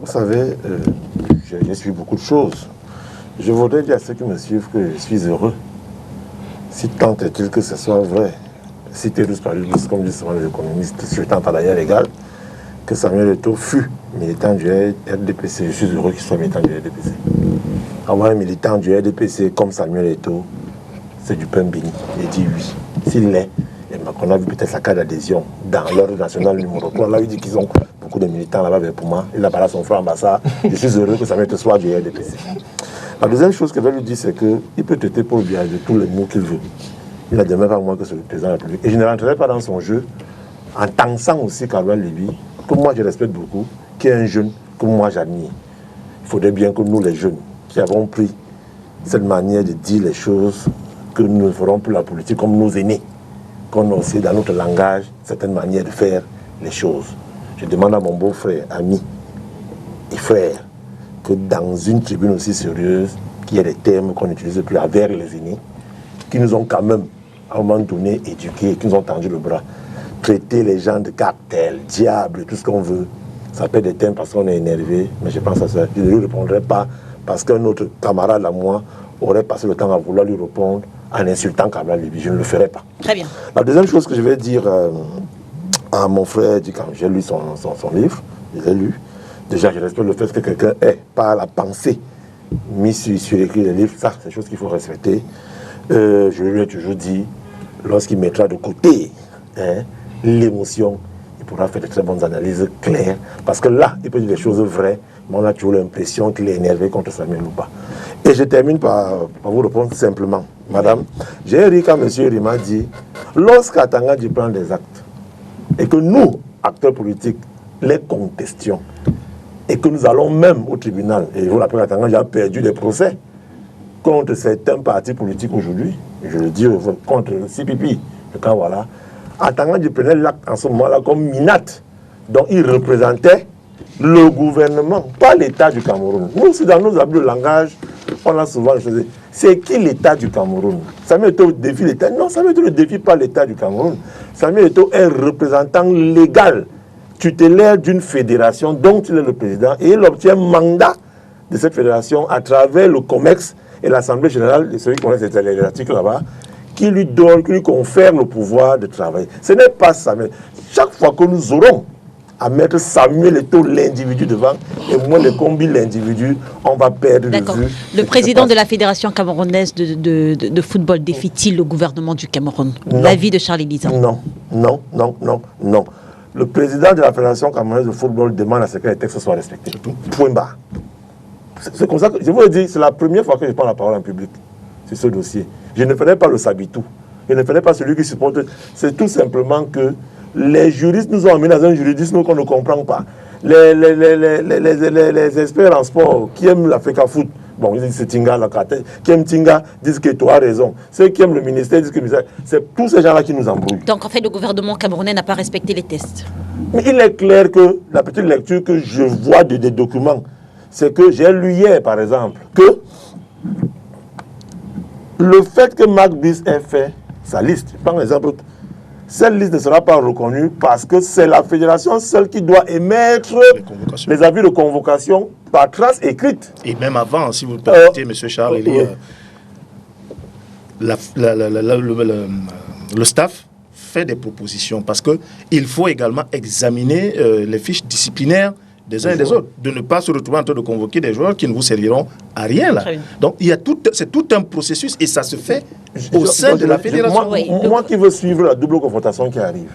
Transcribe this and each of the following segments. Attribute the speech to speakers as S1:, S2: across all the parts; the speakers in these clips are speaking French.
S1: Vous savez, je suis beaucoup de choses. Je voudrais dire à ceux qui me suivent que je suis heureux. Si tant est-il que ce soit vrai, si Térus Paribus, comme dit souvent les économistes, souhaitant à d'ailleurs égal, que Samuel Eto'o fut militant du RDPC, je suis heureux qu'il soit militant du RDPC. Avoir un militant du RDPC comme Samuel Eto'o, c'est du pain béni. Il dit oui. S'il l'est, on a vu peut-être sa carte d'adhésion dans l'ordre national numéro 3. Là, il dit qu'ils ont beaucoup de militants là-bas pour moi. Il a parlé à son frère ambassade. Je suis heureux que Samuel Eto'o soit du RDPC. La deuxième chose que je vais lui dire, c'est qu'il peut traiter pour le biais de tous les mots qu'il veut. Il n'a jamais pas moins que c'est le président de la République. Et je ne rentrerai pas dans son jeu en taxant aussi Caroline Lévy, que moi je respecte beaucoup, qui est un jeune que moi j'admire. Il faudrait bien que nous, les jeunes, qui avons pris cette manière de dire les choses, que nous ne ferons plus la politique comme nos aînés, qu'on a aussi dans notre langage certaines manières de faire les choses. Je demande à mon beau-frère, ami et frère, que dans une tribune aussi sérieuse, qu'il y ait des termes qu'on n'utilise plus envers les aînés, qui nous ont quand même, à un moment donné, éduqués, qui nous ont tendu le bras. Traiter les gens de cartel, diable, tout ce qu'on veut, ça peut être des termes parce qu'on est énervé, mais je pense à ça. Je ne lui répondrai pas parce qu'un autre camarade à moi aurait passé le temps à vouloir lui répondre en insultant Kabla Libye. Je ne le ferai pas.
S2: Très bien.
S1: La deuxième chose que je vais dire à mon frère, quand j'ai lu son livre, je l'ai lu. Déjà, je respecte le fait que quelqu'un ait, par la pensée, mis sur écrit les livres. Ça, c'est des choses qu'il faut respecter. Je lui ai toujours dit, lorsqu'il mettra de côté l'émotion, il pourra faire de très bonnes analyses claires. Parce que là, il peut dire des choses vraies, mais on a toujours l'impression qu'il est énervé contre Samuel Louba. Et je termine par vous répondre simplement. Madame, j'ai ri quand M. Rima dit, lorsqu'à Tangandji prend des actes, et que nous, acteurs politiques, les contestions, et que nous allons même au tribunal, et vous l'appelez à Tangandji a perdu des procès contre certains partis politiques aujourd'hui, je le dis contre le CPP, le cas voilà, Tangandji prenait l'acte en ce moment-là comme Minat, donc il représentait le gouvernement, pas l'État du Cameroun. Nous aussi, dans nos habitudes de langage, on a souvent choisi. C'est qui l'État du Cameroun? Samuel Eto'o défie l'État? Non, Samuel Eto'o ne défie pas l'État du Cameroun. Samuel Eto'o est représentant légal, tutélaire d'une fédération dont il est le président, et il obtient mandat de cette fédération à travers le COMEX et l'Assemblée générale, et celui qui connaît les articles là-bas, qui lui donne, qui lui confère le pouvoir de travailler. Ce n'est pas Samuel. Chaque fois que nous aurons à mettre Samuel Eto'o l'individu devant et moi le combi l'individu, on va perdre de vue.
S2: Le président de la Fédération camerounaise de football défie-t-il le gouvernement du Cameroun? L'avis de Charles Lizan.
S1: Non. Le président de la Fédération camerounaise de football demande à ce que les textes soient respectés. Point barre. C'est comme ça que je vous le dis, c'est la première fois que je prends la parole en public sur ce dossier. Je ne ferai pas le sabitou. Je ne ferai pas celui qui supporte. C'est tout simplement que les juristes nous ont mis dans un juridisme qu'on ne comprend pas. Les experts en sport qui aiment l'Africa Foot, bon, ils disent c'est Tinga, la Kate, qui aiment Tinga disent que tu as raison. Ceux qui aiment le ministère disent que c'est tous ces gens-là qui nous embrouillent.
S2: Donc en fait, le gouvernement camerounais n'a pas respecté les tests.
S1: Mais il est clair que la petite lecture que je vois des documents, c'est que j'ai lu hier, par exemple, que le fait que Marc Bis ait fait sa liste, par exemple, cette liste ne sera pas reconnue parce que c'est la fédération seule qui doit émettre les avis de convocation par trace écrite.
S3: Et même avant, si vous le permettez, M. Charles, le staff fait des propositions parce qu'il faut également examiner les fiches disciplinaires des uns et des autres, de ne pas se retrouver en train de convoquer des joueurs qui ne vous serviront à rien là. Donc c'est tout un processus et ça se fait au sein de la fédération.
S1: Moi qui veux suivre la double confrontation qui arrive,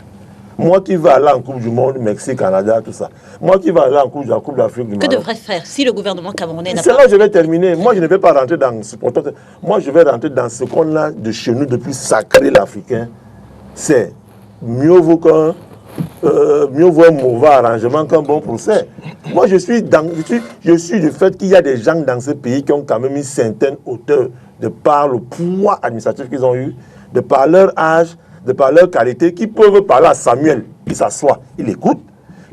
S1: moi qui veux aller en Coupe du Monde, Mexique, Canada, tout ça, moi qui veux aller en Coupe d'Afrique du Maroc.
S2: Que devrait faire si le gouvernement camerounais n'a pas...
S1: C'est là que je vais terminer. Moi je ne vais pas rentrer dans ce... Moi je vais rentrer dans ce qu'on a de chez nous depuis sacré l'Africain. C'est mieux vaut qu'un mauvais arrangement qu'un bon procès. Moi, je suis du fait qu'il y a des gens dans ce pays qui ont quand même une certaine hauteur de par le pouvoir administratif qu'ils ont eu, de par leur âge, de par leur qualité, qui peuvent parler à Samuel, il s'assoit, il écoute,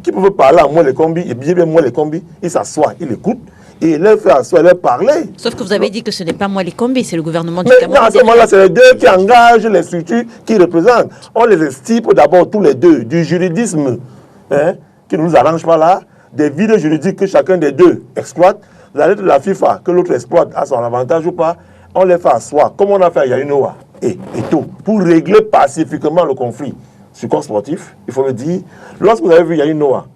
S1: qui peuvent parler à moi les combis, et bien moi les combis, il s'assoit, il écoute, et il leur fait asseoir, leur parler.
S2: Sauf que vous avez dit que ce n'est pas moi les combis, c'est le gouvernement du Cameroun.
S1: Mais à ce moment-là, c'est les deux qui engagent les structures qui représentent. On les estime d'abord tous les deux, du juridisme qui ne nous arrange pas là, des vides juridiques que chacun des deux exploite, la lettre de la FIFA que l'autre exploite à son avantage ou pas, on les fait asseoir, comme on a fait à Yainoa et tout, pour régler pacifiquement le conflit. Sur le corps sportif, il faut le dire, lorsque vous avez vu Yainoa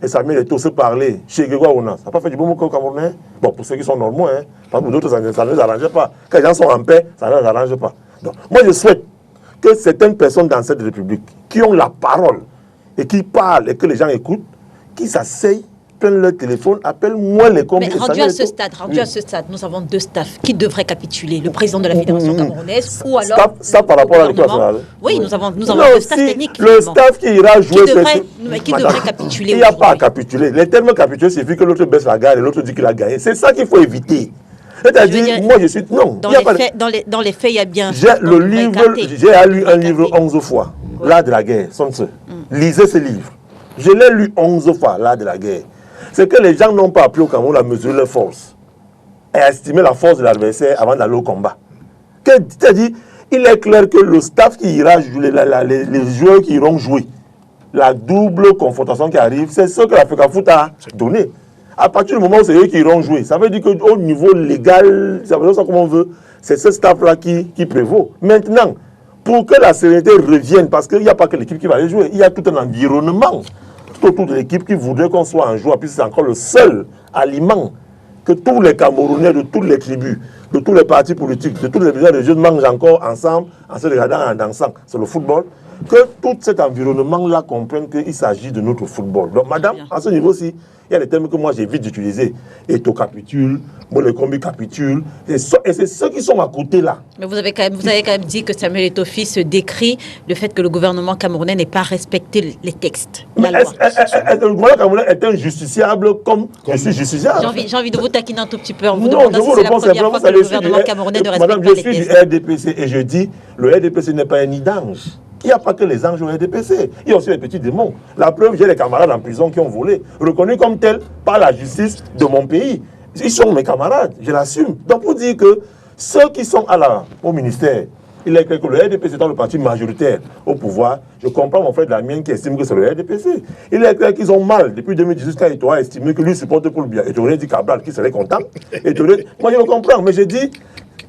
S1: et Samuel Eto'o se parler chez Grégoire Ona, ça n'a pas fait du bon mot au Camerounais. Bon, pour ceux qui sont normaux, hein, pour d'autres, ça ne les arrange pas. Quand les gens sont en paix, ça ne les arrange pas. Donc, moi, je souhaite que certaines personnes dans cette République qui ont la parole et qui parlent et que les gens écoutent, qui s'asseyent, prennent leur téléphone, appellent moins les combis.
S2: Mais rendu à ce stade, nous avons deux staffs qui devraient capituler. Le président de la Fédération camerounaise ou alors...
S1: Ça par rapport à l'équipe nationale.
S2: Oui, nous avons deux staffs techniques.
S1: Le staff qui ira jouer...
S2: Qui devrait capituler.
S1: Il n'y a pas à capituler. Les termes capituler suffit que l'autre baisse la garde et l'autre dit qu'il a gagné. C'est ça qu'il faut éviter. C'est-à-dire, moi je suis... Non.
S2: Dans les faits, il y a bien...
S1: J'ai lu un livre 11 fois, L'art de la guerre, Sun Tzu. Lisez ce livre. Je l'ai lu 11 fois, L'art de la guerre. C'est que les gens n'ont pas appris au Cameroun à mesurer leur force et à estimer la force de l'adversaire avant d'aller au combat. C'est-à-dire, il est clair que le staff qui ira jouer, les joueurs qui iront jouer, la double confrontation qui arrive, c'est ce que la FECAFOOT a donné. À partir du moment où c'est eux qui iront jouer, ça veut dire qu'au niveau légal, ça veut dire ça comme on veut, c'est ce staff-là qui prévaut. Maintenant, pour que la sérénité revienne, parce qu'il n'y a pas que l'équipe qui va aller jouer, il y a tout un environnement autour de l'équipe qui voudrait qu'on soit un joueur, puisque c'est encore le seul aliment que tous les Camerounais de toutes les tribus, de tous les partis politiques, de tous les milieux de jeunes mangent encore ensemble, en se regardant en dansant. C'est le football. Que tout cet environnement-là comprenne qu'il s'agit de notre football. Donc, madame, à ce niveau-ci, il y a des termes que moi j'évite d'utiliser. Eto capitule, Molekombi capitule, et c'est ceux qui sont à côté là.
S2: Mais vous avez quand même dit que Samuel Eto'o se décrit le fait que le gouvernement camerounais n'ait pas respecté les textes. La loi.
S1: Le gouvernement camerounais est injusticiable comme je suis justiciable.
S2: J'ai envie de vous taquiner un tout petit peu en vous
S1: non,
S2: demandant si c'est la première fois que le gouvernement camerounais ne respecte pas les textes.
S1: Madame, je suis du RDPC et je dis, le RDPC n'est pas un nid d'ange. Il n'y a pas que les anges au RDPC. Il y a aussi les petits démons. La preuve, j'ai des camarades en prison qui ont volé, reconnus comme tels par la justice de mon pays. Ils sont mes camarades, je l'assume. Donc pour dire que ceux qui sont au ministère, il est clair que le RDPC étant le parti majoritaire au pouvoir, je comprends mon frère de la mienne qui estime que c'est le RDPC. Il est clair qu'ils ont mal depuis 2018 quand Eto'o a estimé que lui supporte pour le bien. Eto'o aurait dit Cabral qui serait content. Moi je le comprends, mais je dis...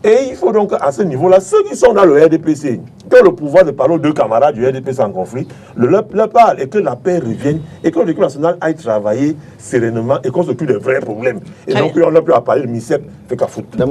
S1: Et il faut donc, à ce niveau-là, ceux qui sont dans le RDPC, qui ont le pouvoir de parler aux deux camarades du RDPC en conflit, leur parle et que la paix revienne et que l'équipe nationale aille travailler sereinement et qu'on s'occupe des vrais problèmes. Et donc, on n'a plus à parler de MICEP, FECAFOOT.